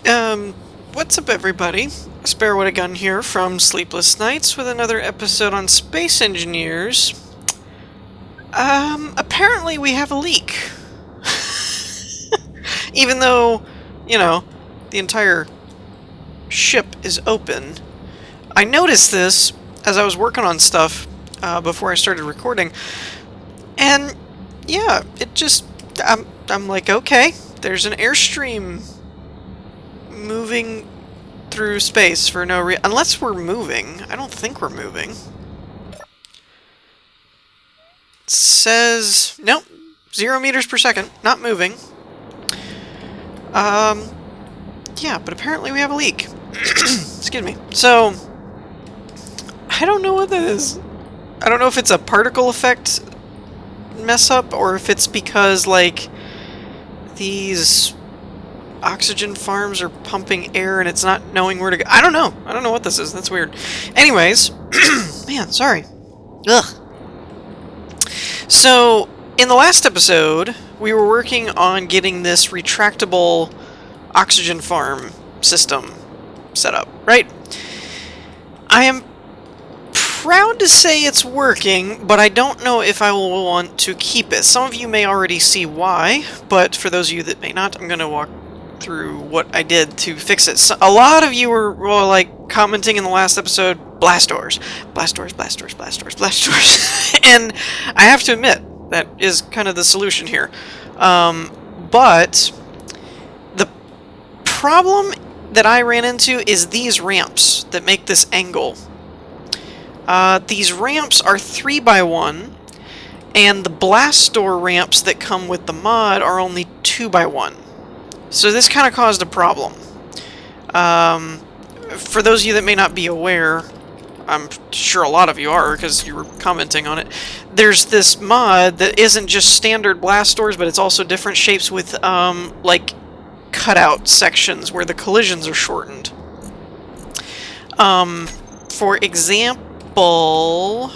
What's up, everybody? Spare What a Gun here from Sleepless Nights with another episode on Space Engineers. Apparently we have a leak. Even though, the entire ship is open. I noticed this as I was working on stuff before I started recording, and yeah, it just, I'm like, okay, there's an airstream moving through space for no reason. Unless we're moving. I don't think we're moving. It says... Nope. 0 meters per second. Not moving. Yeah, but apparently we have a leak. Excuse me. So, I don't know what that is. I don't know if it's a particle effect mess up, or if it's because, like, these oxygen farms are pumping air and it's not knowing where to go. I don't know. I don't know what this is. That's weird. Anyways, man, sorry. Ugh. So, in the last episode, we were working on getting this retractable oxygen farm system set up, right? I am proud to say it's working, but I don't know if I will want to keep it. Some of you may already see why, but for those of you that may not, I'm going to walk through what I did to fix it. So, a lot of you were like commenting in the last episode, blast doors, blast doors, blast doors, blast doors, blast doors. And I have to admit, that is kind of the solution here. But the problem that I ran into is these ramps that make this angle. These ramps are 3x1, and the blast door ramps that come with the mod are only 2x1. So this kind of caused a problem. For those of you that may not be aware, I'm sure a lot of you are because you were commenting on it, there's this mod that isn't just standard blast doors, but it's also different shapes with, like, cutout sections where the collisions are shortened. For example,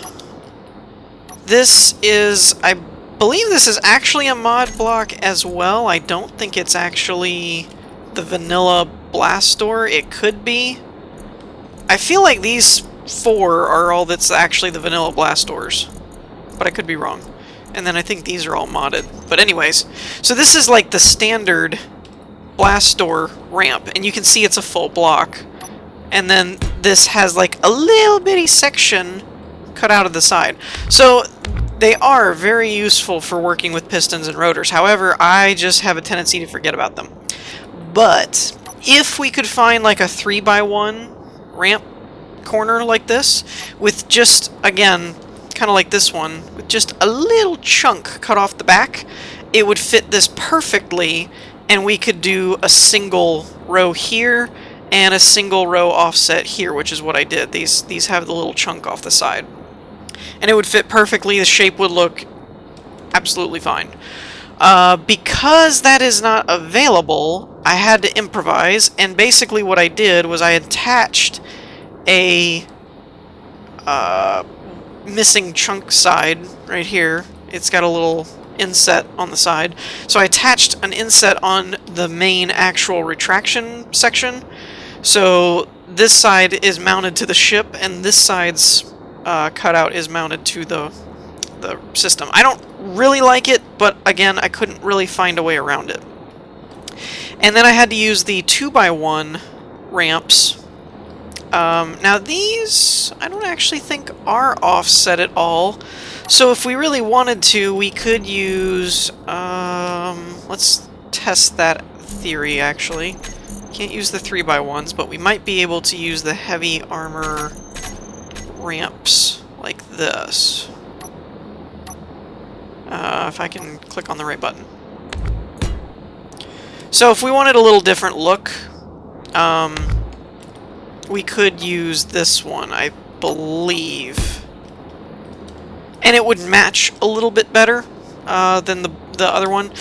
this is, I believe this is actually a mod block as well. I don't think it's actually the vanilla blast door. It could be. I feel like these 4 are all that's actually the vanilla blast doors, but I could be wrong. And then I think these are all modded. But anyways, so this is like the standard blast door ramp, and you can see it's a full block. And then this has like a little bitty section cut out of the side. So they are very useful for working with pistons and rotors. However, I just have a tendency to forget about them. But if we could find like a 3x1 ramp corner like this, with just, again, kind of like this one, with just a little chunk cut off the back, it would fit this perfectly, and we could do a single row here and a single row offset here, which is what I did. These have the little chunk off the side. And it would fit perfectly. The shape would look absolutely fine. Because that is not available, I had to improvise, and basically what I did was I attached a missing chunk side right here. It's got a little inset on the side. So I attached an inset on the main actual retraction section. So this side is mounted to the ship, and this side's cutout is mounted to the system. I don't really like it, but again, I couldn't really find a way around it. And then I had to use the 2x1 ramps. Now these, I don't actually think are offset at all. So if we really wanted to, we could use, let's test that theory actually. Can't use the 3x1s, but we might be able to use the heavy armor ramps like this. If I can click on the right button. So if we wanted a little different look, we could use this one, I believe. And it would match a little bit better than the other one,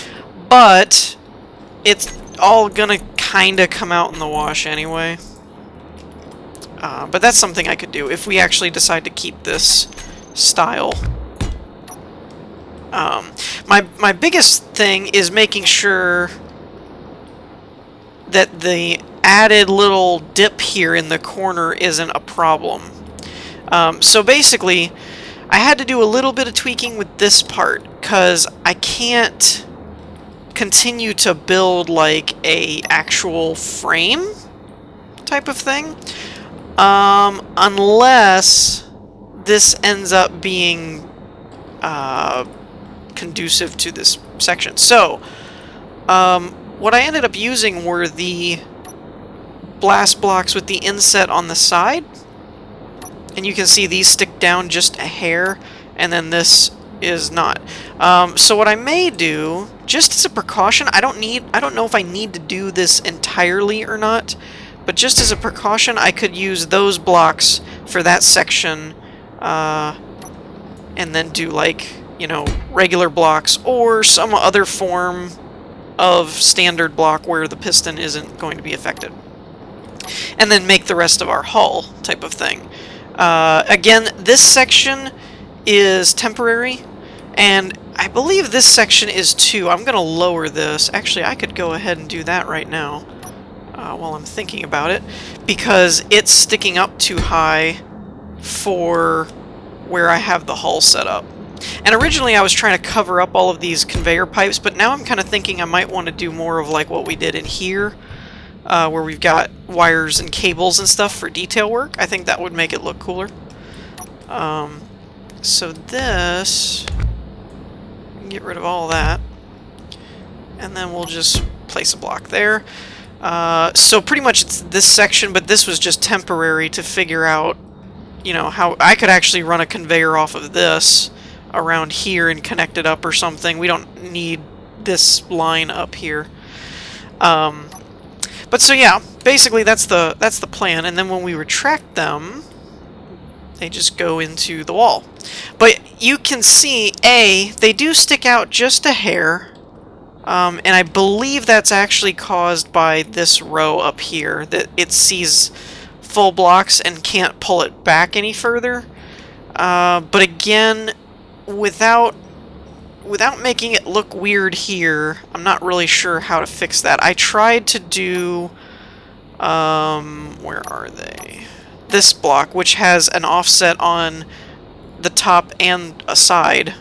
but it's all gonna kinda come out in the wash anyway. But that's something I could do if we actually decide to keep this style. My biggest thing is making sure that the added little dip here in the corner isn't a problem. So basically, I had to do a little bit of tweaking with this part, because I can't continue to build like a actual frame type of thing, unless this ends up being conducive to this section. So, what I ended up using were the blast blocks with the inset on the side, and you can see these stick down just a hair, and then this is not. So what I may do, just as a precaution, I don't know if I need to do this entirely or not, but just as a precaution, I could use those blocks for that section, and then do, like, you know, regular blocks or some other form of standard block where the piston isn't going to be affected, and then make the rest of our hull type of thing. Again, this section is temporary, and I believe this section is too. I'm going to lower this. Actually, I could go ahead and do that right now while I'm thinking about it, because it's sticking up too high for where I have the hull set up. And originally I was trying to cover up all of these conveyor pipes, but now I'm kind of thinking I might want to do more of like what we did in here, where we've got wires and cables and stuff for detail work. I think that would make it look cooler. So this, get rid of all that, and then we'll just place a block there. So pretty much it's this section, but this was just temporary to figure out, you know, how I could actually run a conveyor off of this around here and connect it up or something. We don't need this line up here. But so yeah, basically that's the plan, and then when we retract them, they just go into the wall. But you can see, they do stick out just a hair, and I believe that's actually caused by this row up here, that it sees full blocks and can't pull it back any further. But again, without making it look weird here, I'm not really sure how to fix that. I tried to do, where are they? This block, which has an offset on the top and a side.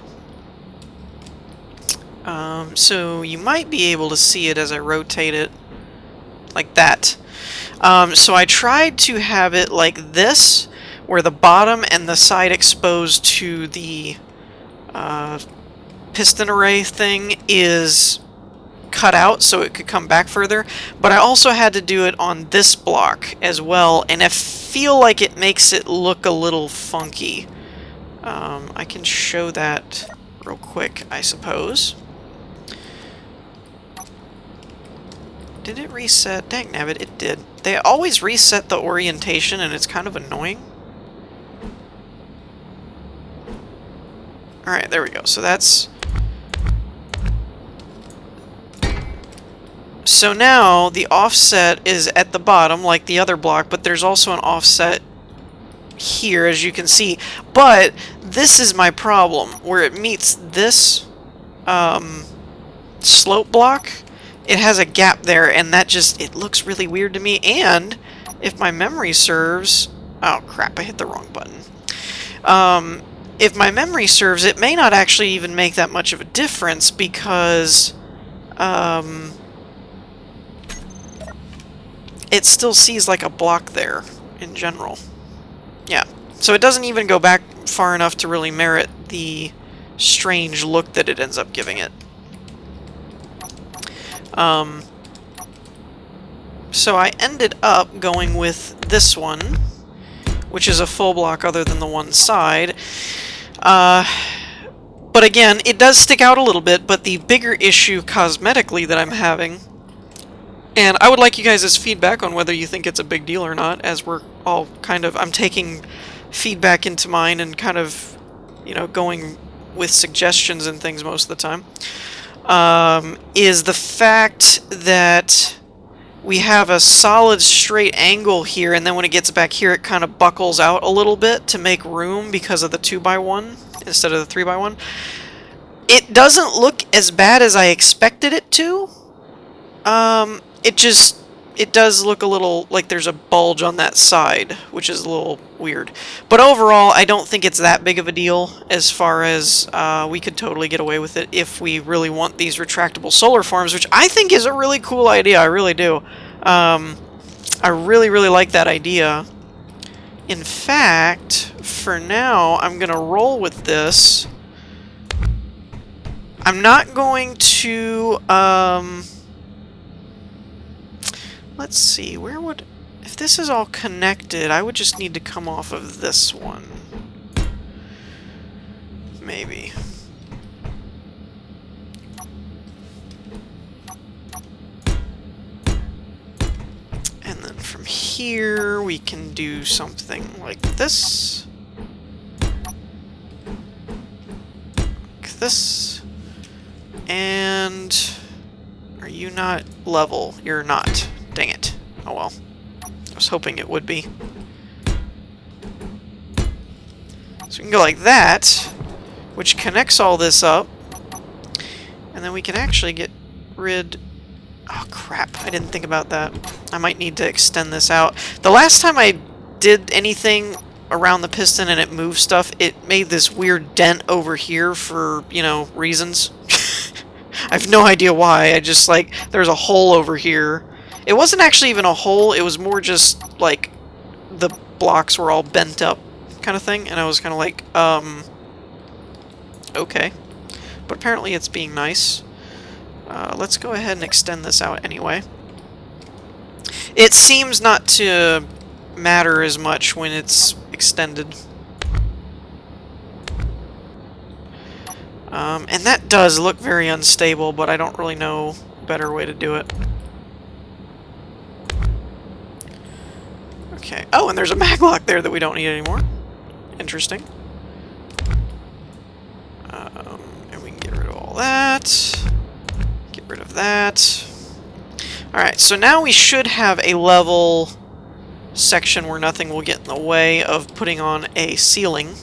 So you might be able to see it as I rotate it like that. So I tried to have it like this, where the bottom and the side exposed to the piston array thing is cut out so it could come back further, but I also had to do it on this block as well, and I feel like it makes it look a little funky. I can show that real quick, I suppose. Did it reset? Dangnabbit, it did. They always reset the orientation, and it's kind of annoying. Alright, there we go. So that's... So now the offset is at the bottom, like the other block, but there's also an offset here, as you can see. But this is my problem, where it meets this slope block. It has a gap there, and that just, it looks really weird to me. And if my memory serves... Oh, crap, I hit the wrong button. If my memory serves, it may not actually even make that much of a difference, because it still sees like a block there in general. Yeah, so it doesn't even go back far enough to really merit the strange look that it ends up giving it. So I ended up going with this one, which is a full block other than the one side. But again, it does stick out a little bit, but the bigger issue cosmetically that I'm having, and I would like you guys' feedback on whether you think it's a big deal or not, as we're all kind of, I'm taking feedback into mine and kind of, you know, going with suggestions and things most of the time, is the fact that we have a solid straight angle here, and then when it gets back here it kind of buckles out a little bit to make room because of the 2x1 instead of the 3x1. It doesn't look as bad as I expected it to. it does look a little like there's a bulge on that side, which is a little weird. But overall, I don't think it's that big of a deal as far as we could totally get away with it if we really want these retractable solar farms, which I think is a really cool idea. I really do. I really, really like that idea. In fact, for now, I'm going to roll with this. I'm not going to... let's see, where would... If this is all connected, I would just need to come off of this one. Maybe. And then from here, we can do something like this. Like this. And... Are you not level? You're not. Dang it. Oh well. I was hoping it would be. So we can go like that, which connects all this up. And then we can actually get rid... Oh crap, I didn't think about that. I might need to extend this out. The last time I did anything around the piston and it moved stuff, it made this weird dent over here for, you know, reasons. I have no idea why. I just, like, there's a hole over here. It wasn't actually even a hole, it was more just, like, the blocks were all bent up kind of thing, and I was kind of like, okay. But apparently it's being nice. Let's go ahead and extend this out anyway. It seems not to matter as much when it's extended. And that does look very unstable, but I don't really know a better way to do it. Okay. Oh, and there's a maglock there that we don't need anymore. Interesting. And we can get rid of all that. Get rid of that. Alright, so now we should have a level section where nothing will get in the way of putting on a ceiling.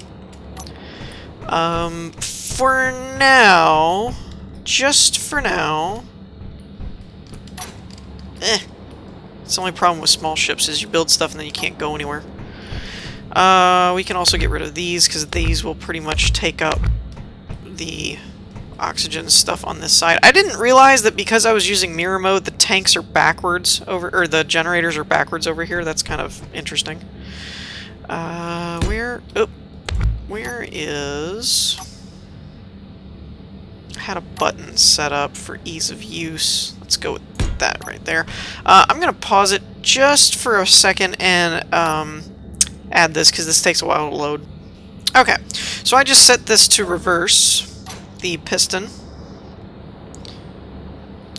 For now, just for now, it's the only problem with small ships is you build stuff and then you can't go anywhere. We can also get rid of these because these will pretty much take up the oxygen stuff on this side. I didn't realize that because I was using mirror mode, the tanks are backwards over, or the generators are backwards over here. That's kind of interesting. Where is... I had a button set up for ease of use. Let's go with that right there. I'm going to pause it just for a second and add this because this takes a while to load. Okay, so I just set this to reverse the piston,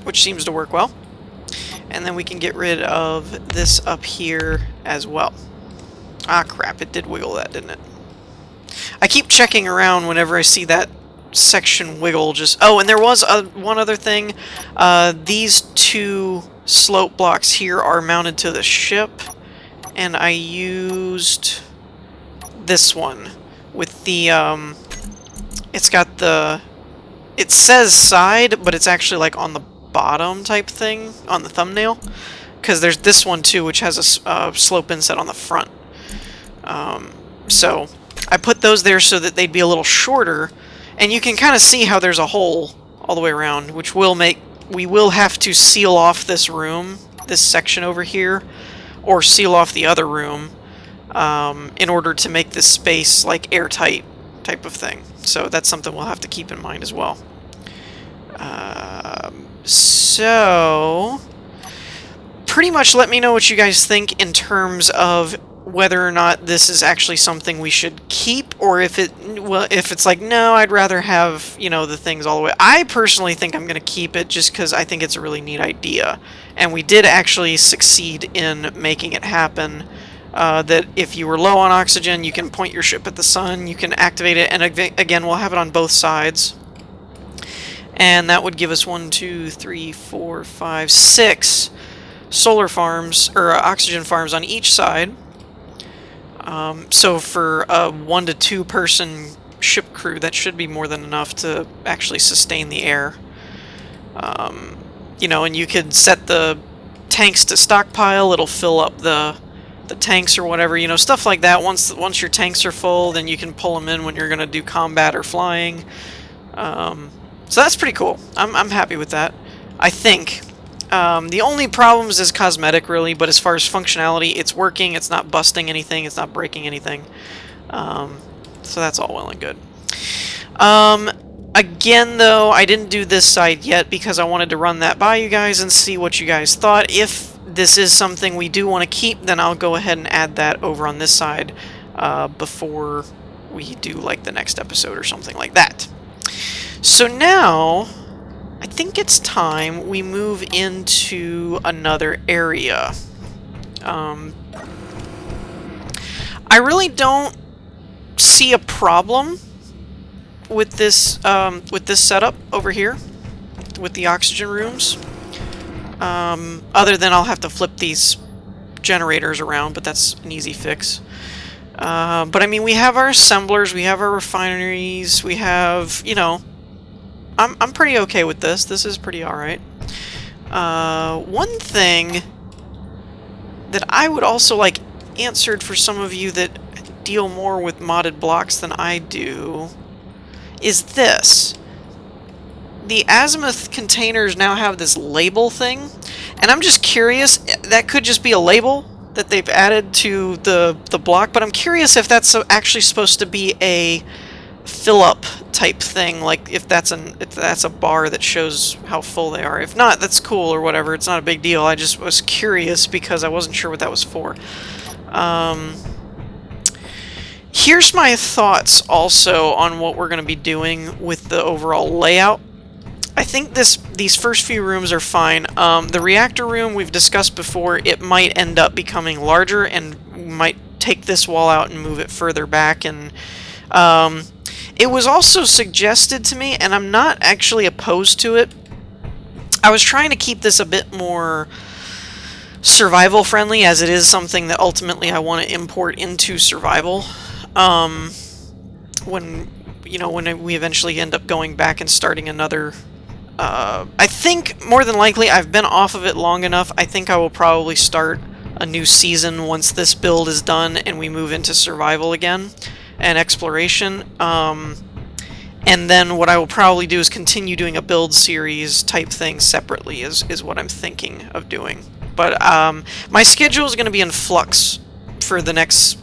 which seems to work well. And then we can get rid of this up here as well. Ah, crap, it did wiggle that, didn't it? I keep checking around whenever I see that section wiggle. Just oh, and there was one other thing. These two slope blocks here are mounted to the ship, and I used this one with the it's got the, it says side, but it's actually like on the bottom type thing on the thumbnail, because there's this one too which has a slope inset on the front. So I put those there so that they'd be a little shorter, and you can kind of see how there's a hole all the way around, which will make, we will have to seal off this room, this section over here, or seal off the other room in order to make this space like airtight type of thing. So that's something we'll have to keep in mind as well. So pretty much let me know what you guys think in terms of whether or not this is actually something we should keep, or if it, well, if it's like, no, I'd rather have, you know, the things all the way. I personally think I'm going to keep it just because I think it's a really neat idea. And we did actually succeed in making it happen. That if you were low on oxygen, you can point your ship at the sun, you can activate it, and again, we'll have it on both sides. And that would give us 1, 2, 3, 4, 5, 6 solar farms, or oxygen farms on each side. So for a 1 to 2 person ship crew, that should be more than enough to actually sustain the air. You know, and you could set the tanks to stockpile, it'll fill up the tanks or whatever, you know, stuff like that. Once your tanks are full, then you can pull them in when you're going to do combat or flying. So that's pretty cool. I'm happy with that, I think. The only problems is cosmetic, really, but as far as functionality, it's working, it's not busting anything, it's not breaking anything. So that's all well and good. Again, though, I didn't do this side yet because I wanted to run that by you guys and see what you guys thought. If this is something we do want to keep, then I'll go ahead and add that over on this side before we do like the next episode or something like that. So now, I think it's time we move into another area. I really don't see a problem with this setup over here with the oxygen rooms. Other than I'll have to flip these generators around, but that's an easy fix. But I mean, we have our assemblers, we have our refineries, we have, you know, I'm pretty okay with this. This is pretty alright. One thing that I would also like answered for some of you that deal more with modded blocks than I do is this. The azimuth containers now have this label thing, and I'm just curious, that could just be a label that they've added to the block, but I'm curious if that's actually supposed to be a fill-up type thing, like if that's a bar that shows how full they are. If not, that's cool or whatever, it's not a big deal. I just was curious because I wasn't sure what that was for. Here's my thoughts also on what we're going to be doing with the overall layout. I think these first few rooms are fine. The reactor room we've discussed before, it might end up becoming larger and we might take this wall out and move it further back. And it was also suggested to me, and I'm not actually opposed to it. I was trying to keep this a bit more survival friendly, as it is something that ultimately I want to import into survival. When we eventually end up going back and starting another. I think more than likely I've been off of it long enough. I think I will probably start a new season once this build is done and we move into survival again and exploration. And then what I will probably do is continue doing a build series type thing separately is what I'm thinking of doing. But my schedule is going to be in flux for the next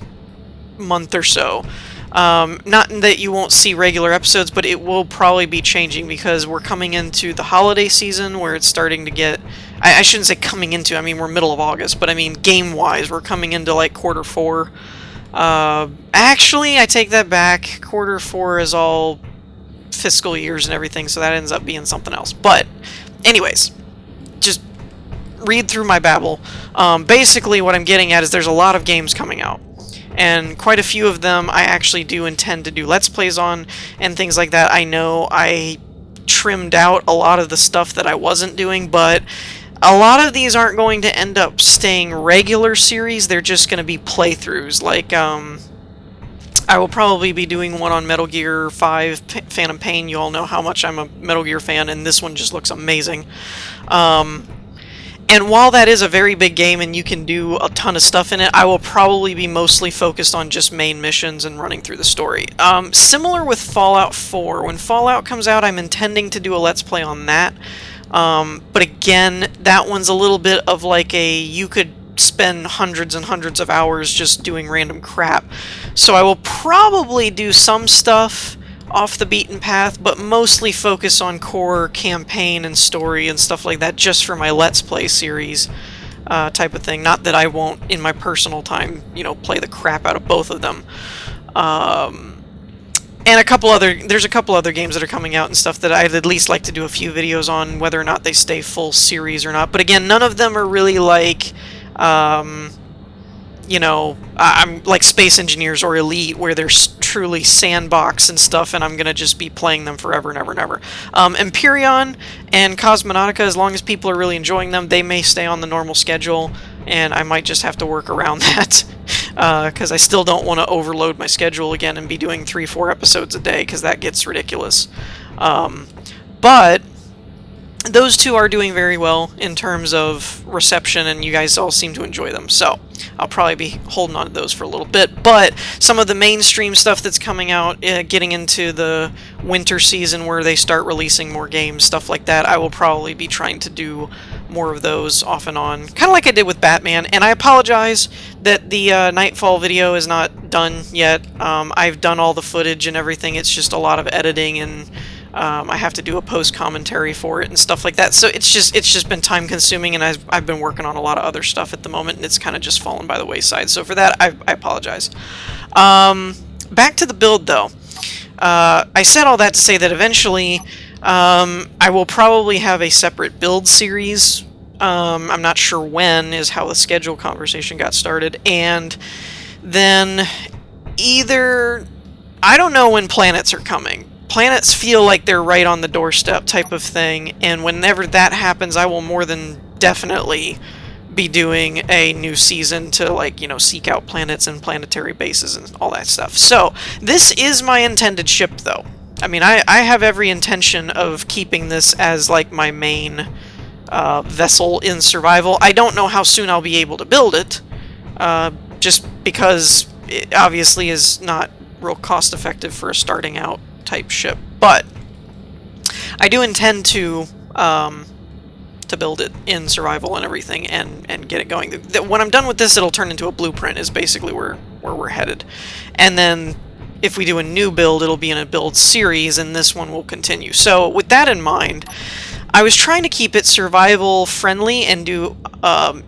month or so. Not that you won't see regular episodes, but it will probably be changing because we're coming into the holiday season where it's starting to get... I shouldn't say coming into, I mean we're middle of August, but I mean game-wise we're coming into like quarter 4. Actually, I take that back. Quarter 4 is all fiscal years and everything, so that ends up being something else. But anyways, just read through my babble. Basically what I'm getting at is there's a lot of games coming out. And quite a few of them I actually do intend to do Let's Plays on and things like that. I know I trimmed out a lot of the stuff that I wasn't doing, but a lot of these aren't going to end up staying regular series. They're just going to be playthroughs. Like, I will probably be doing one on Metal Gear 5 Phantom Pain. You all know how much I'm a Metal Gear fan, and this one just looks amazing. And while that is a very big game and you can do a ton of stuff in it, I will probably be mostly focused on just main missions and running through the story. Similar with Fallout 4. When Fallout comes out, I'm intending to do a Let's Play on that. But again, that one's a little bit of like you could spend hundreds and hundreds of hours just doing random crap. So I will probably do some stuff off the beaten path, but mostly focus on core campaign and story and stuff like that just for my Let's Play series type of thing. Not that I won't, in my personal time, you know, play the crap out of both of them. And there's a couple other games that are coming out and stuff that I'd at least like to do a few videos on, whether or not they stay full series or not. But again, none of them are really like... you know, I'm like Space Engineers or Elite, where they're truly sandbox and stuff, and I'm going to just be playing them forever and ever and ever. Empyrean and Cosmonautica, as long as people are really enjoying them, they may stay on the normal schedule, and I might just have to work around that, because I still don't want to overload my schedule again and be doing 3-4 episodes a day, because that gets ridiculous. But those two are doing very well in terms of reception, and you guys all seem to enjoy them, so I'll probably be holding on to those for a little bit. But some of the mainstream stuff that's coming out, getting into the winter season where they start releasing more games, stuff like that, I will probably be trying to do more of those off and on, kind of like I did with Batman. And I apologize that the Nightfall video is not done yet. I've done all the footage and everything. It's just a lot of editing, and I have to do a post commentary for it and stuff like that. So it's just been time consuming, and I've been working on a lot of other stuff at the moment, and it's kind of just fallen by the wayside. So for that, I apologize. Back to the build though. I said all that to say that eventually I will probably have a separate build series. I'm not sure when is how the schedule conversation got started, and then either I don't know when planets are coming. Planets feel like they're right on the doorstep type of thing, and whenever that happens, I will more than definitely be doing a new season to, like, you know, seek out planets and planetary bases and all that stuff. So this is my intended ship though. I mean, I have every intention of keeping this as like my main vessel in survival. I don't know how soon I'll be able to build it, just because it obviously is not real cost effective for a starting out type ship, but I do intend to build it in survival and everything, and get it going. When I'm done with this, it'll turn into a blueprint, is basically where we're headed. And then if we do a new build, it'll be in a build series, and this one will continue. So with that in mind, I was trying to keep it survival friendly and do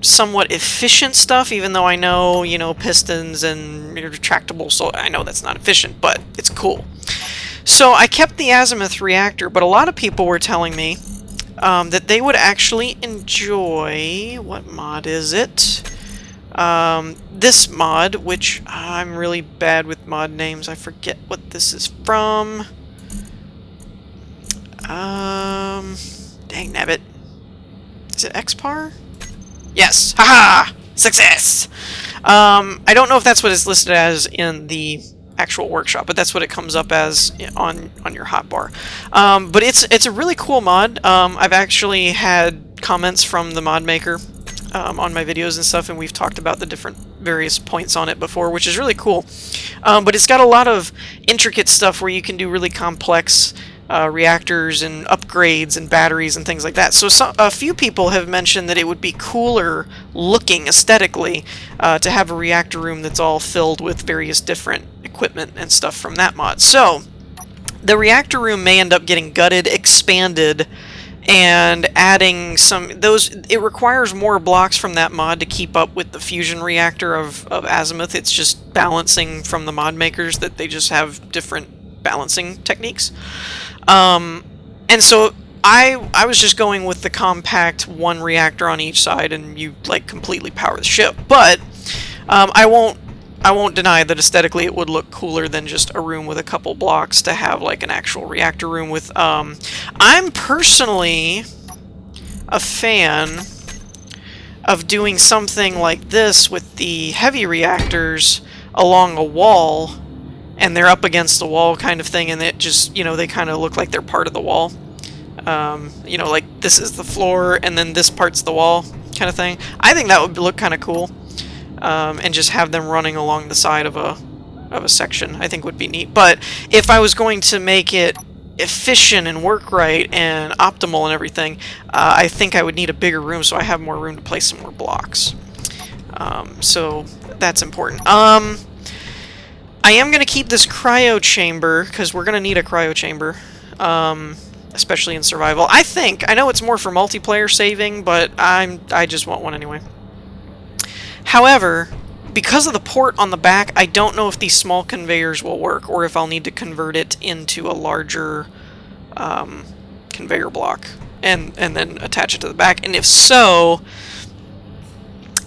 somewhat efficient stuff, even though I know, you know, pistons and retractable, so I know that's not efficient, but it's cool. So I kept the azimuth reactor, but a lot of people were telling me that they would actually enjoy, what mod is it? This mod, which I'm really bad with mod names. I forget what this is from. Dang nabbit. Is it Xpar? Yes! Haha! Success! I don't know if that's what it's listed as in the actual workshop, but that's what it comes up as on your hotbar. But it's a really cool mod. I've actually had comments from the mod maker on my videos and stuff, and we've talked about the different various points on it before, which is really cool. But it's got a lot of intricate stuff where you can do really complex reactors and upgrades and batteries and things like that. So a few people have mentioned that it would be cooler looking aesthetically to have a reactor room that's all filled with various different equipment and stuff from that mod. So the reactor room may end up getting gutted, expanded, and adding some those. It requires more blocks from that mod to keep up with the fusion reactor of Azimuth. It's just balancing from the mod makers that they just have different balancing techniques. And so I was just going with the compact one reactor on each side, and you like completely power the ship. But I won't deny that aesthetically it would look cooler than just a room with a couple blocks to have like an actual reactor room with. I'm personally a fan of doing something like this with the heavy reactors along a wall, and they're up against the wall kind of thing, and it just, you know, they kind of look like they're part of the wall. You know, like this is the floor and then this part's the wall kind of thing. I think that would look kind of cool. And just have them running along the side of a section, I think would be neat. But if I was going to make it efficient and work right and optimal and everything, I think I would need a bigger room so I have more room to place some more blocks. So that's important. I am going to keep this cryo chamber, because we're going to need a cryo chamber, especially in survival. I know it's more for multiplayer saving, but I just want one anyway. However, because of the port on the back, I don't know if these small conveyors will work, or if I'll need to convert it into a larger conveyor block and then attach it to the back. And if so,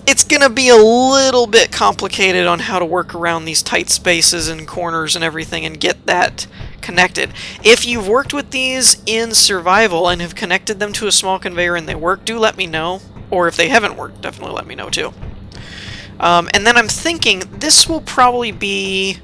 it's going to be a little bit complicated on how to work around these tight spaces and corners and everything and get that connected. If you've worked with these in survival and have connected them to a small conveyor and they work, do let me know. Or if they haven't worked, definitely let me know too. And then I'm thinking this will probably be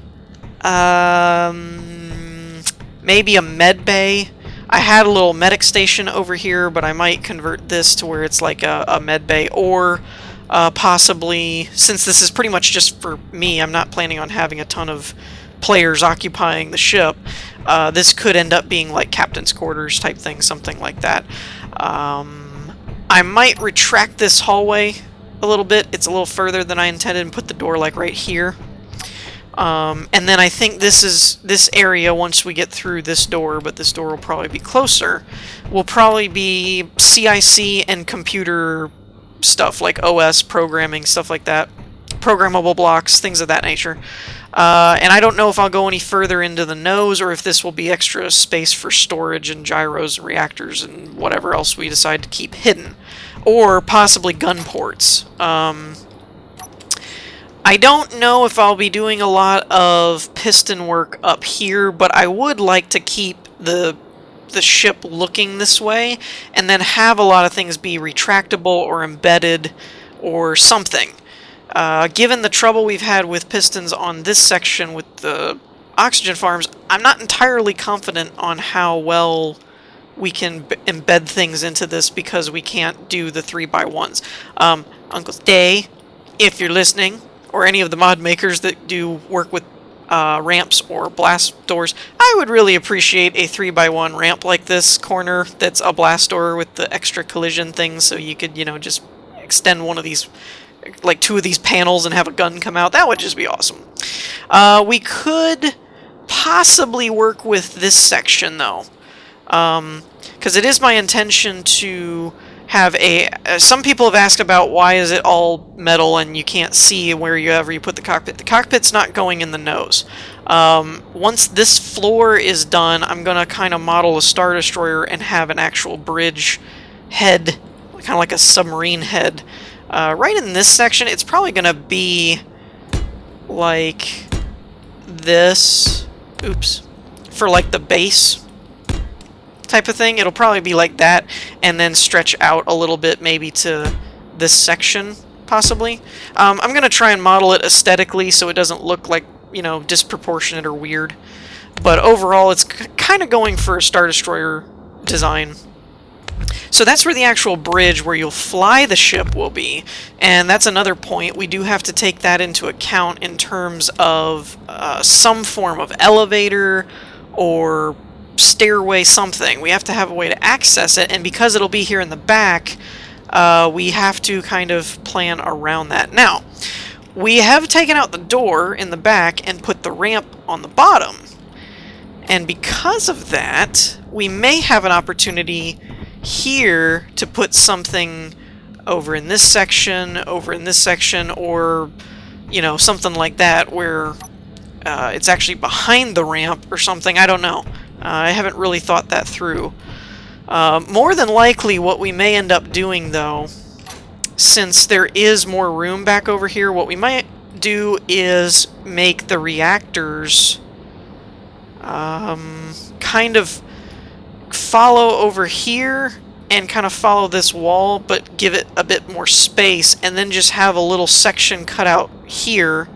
maybe a med bay I had a little medic station over here, but I might convert this to where it's like a med bay, or possibly, since this is pretty much just for me, I'm not planning on having a ton of players occupying the ship, this could end up being like captain's quarters type thing, something like that. I might retract this hallway a little bit. It's a little further than I intended, and put the door like right here. And then I think this area, once we get through this door, but this door will probably be closer, will probably be CIC and computer stuff, like OS, programming, stuff like that. Programmable blocks, things of that nature. And I don't know if I'll go any further into the nose, or if this will be extra space for storage and gyros and reactors and whatever else we decide to keep hidden. Or possibly gun ports. I don't know if I'll be doing a lot of piston work up here, but I would like to keep the ship looking this way, and then have a lot of things be retractable or embedded or something. Given the trouble we've had with pistons on this section with the oxygen farms, I'm not entirely confident on how well we can embed things into this, because we can't do the 3x1s. Uncle Day, if you're listening, or any of the mod makers that do work with ramps or blast doors, I would really appreciate a 3x1 ramp like this corner that's a blast door with the extra collision things, so you could, you know, just extend one of these, like 2 of these panels, and have a gun come out. That would just be awesome. We could possibly work with this section, though, because it is my intention to have a... some people have asked about why is it all metal and you can't see wherever you put the cockpit. The cockpit's not going in the nose. Once this floor is done, I'm going to kind of model a Star Destroyer and have an actual bridge head, kind of like a submarine head. Right in this section, it's probably going to be like this. Oops. For like the base type of thing. It'll probably be like that, and then stretch out a little bit maybe to this section, possibly. I'm going to try and model it aesthetically so it doesn't look like, you know, disproportionate or weird. But overall, it's kind of going for a Star Destroyer design. So that's where the actual bridge where you'll fly the ship will be, and that's another point. We do have to take that into account in terms of some form of elevator or stairway, something. We have to have a way to access it, and because it'll be here in the back, we have to kind of plan around that. Now, we have taken out the door in the back and put the ramp on the bottom, and because of that, we may have an opportunity here to put something over in this section, or, you know, something like that, where it's actually behind the ramp or something. I don't know. I haven't really thought that through. More than likely, what we may end up doing, though, since there is more room back over here, what we might do is make the reactors kind of follow over here and kind of follow this wall, but give it a bit more space, and then just have a little section cut out here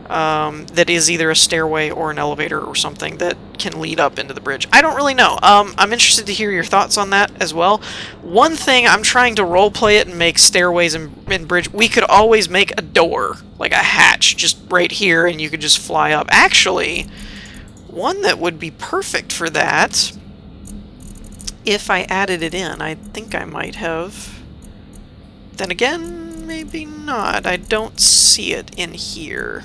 that is either a stairway or an elevator or something that can lead up into the bridge. I don't really know. I'm interested to hear your thoughts on that as well. One thing, I'm trying to roleplay it and make stairways and bridge. We could always make a door, like a hatch, just right here, and you could just fly up. Actually, one that would be perfect for that, if I added it in, I think I might have. Then again, maybe not. I don't see it in here.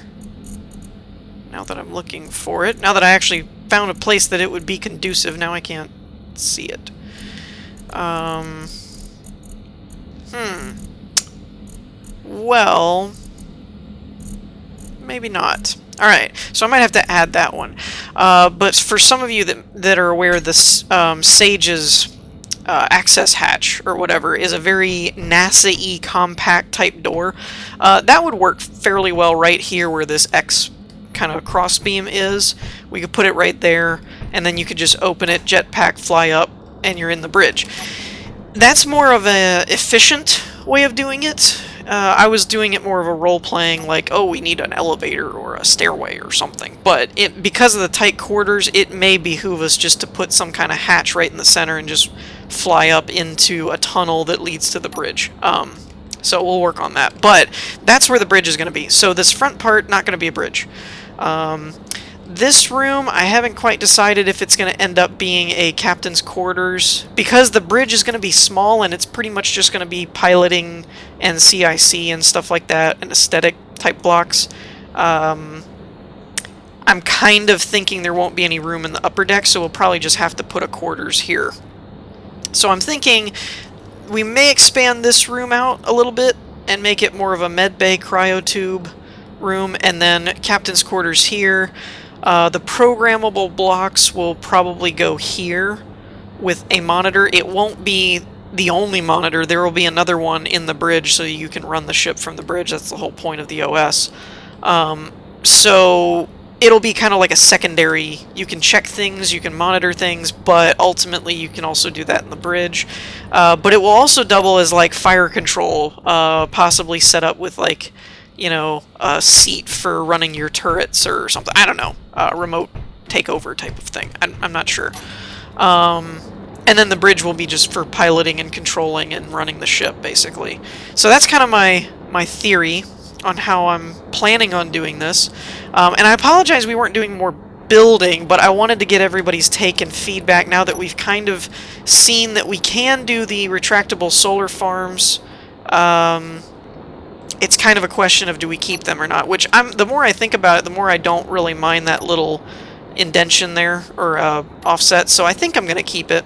Now that I'm looking for it, now that I actually found a place that it would be conducive, now I can't see it. Well, maybe not. Alright, so I might have to add that one. But for some of you that are aware, this Sage's access hatch, or whatever, is a very NASA-y compact type door. That would work fairly well right here where this X kind of crossbeam is. We could put it right there, and then you could just open it, jetpack, fly up, and you're in the bridge. That's more of an efficient way of doing it. I was doing it more of a role-playing, like, oh, we need an elevator or a stairway or something. But because of the tight quarters, it may behoove us just to put some kind of hatch right in the center and just fly up into a tunnel that leads to the bridge. So we'll work on that. But that's where the bridge is going to be. So this front part, not going to be a bridge. This room, I haven't quite decided if it's going to end up being a captain's quarters, because the bridge is going to be small and it's pretty much just going to be piloting and CIC and stuff like that, and aesthetic type blocks. I'm kind of thinking there won't be any room in the upper deck, so we'll probably just have to put a quarters here. So I'm thinking we may expand this room out a little bit and make it more of a medbay cryotube room, and then captain's quarters here. The programmable blocks will probably go here with a monitor. It won't be the only monitor. There will be another one in the bridge so you can run the ship from the bridge. That's the whole point of the OS. So it'll be kind of like a secondary. You can check things, you can monitor things, but ultimately you can also do that in the bridge. But it will also double as like fire control, possibly set up with like, you know, a seat for running your turrets or something. I don't know. Remote takeover type of thing. I'm not sure. And then the bridge will be just for piloting and controlling and running the ship, basically. So that's kind of my theory on how I'm planning on doing this. And I apologize we weren't doing more building, but I wanted to get everybody's take and feedback now that we've kind of seen that we can do the retractable solar farms. It's kind of a question of do we keep them or not, which the more I think about it, the more I don't really mind that little indentation there, or offset, so I think I'm going to keep it.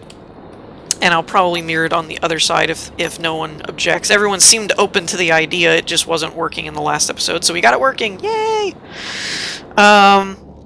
And I'll probably mirror it on the other side if no one objects. Everyone seemed open to the idea, it just wasn't working in the last episode, so we got it working, yay!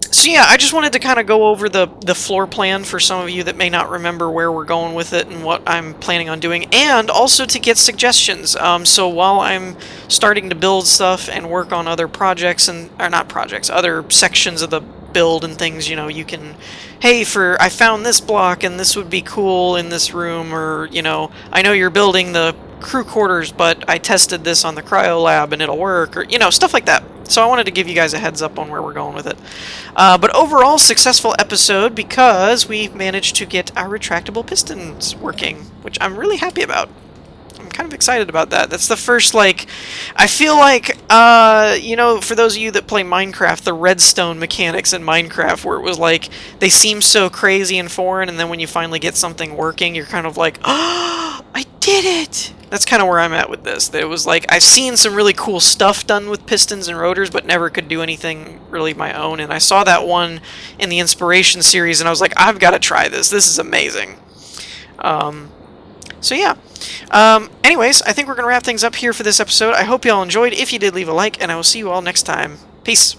So yeah, I just wanted to kind of go over the floor plan for some of you that may not remember where we're going with it and what I'm planning on doing, and also to get suggestions. So while I'm starting to build stuff and work on other projects, or not projects, other sections of the build and things, you know, you can, hey, I found this block and this would be cool in this room, or, you know, I know you're building the crew quarters, but I tested this on the cryo lab and it'll work, or, you know, stuff like that. So I wanted to give you guys a heads up on where we're going with it. But overall, successful episode because we managed to get our retractable pistons working, which I'm really happy about. I'm kind of excited about that. That's the first, like, I feel like, you know, for those of you that play Minecraft, the redstone mechanics in Minecraft, where it was like, they seem so crazy and foreign, and then when you finally get something working, you're kind of like, oh, I did it! That's kind of where I'm at with this. It was like, I've seen some really cool stuff done with pistons and rotors, but never could do anything really my own, and I saw that one in the Inspiration series, and I was like, I've got to try this. This is amazing. So yeah. Anyways, I think we're going to wrap things up here for this episode. I hope you all enjoyed. If you did, leave a like, and I will see you all next time. Peace.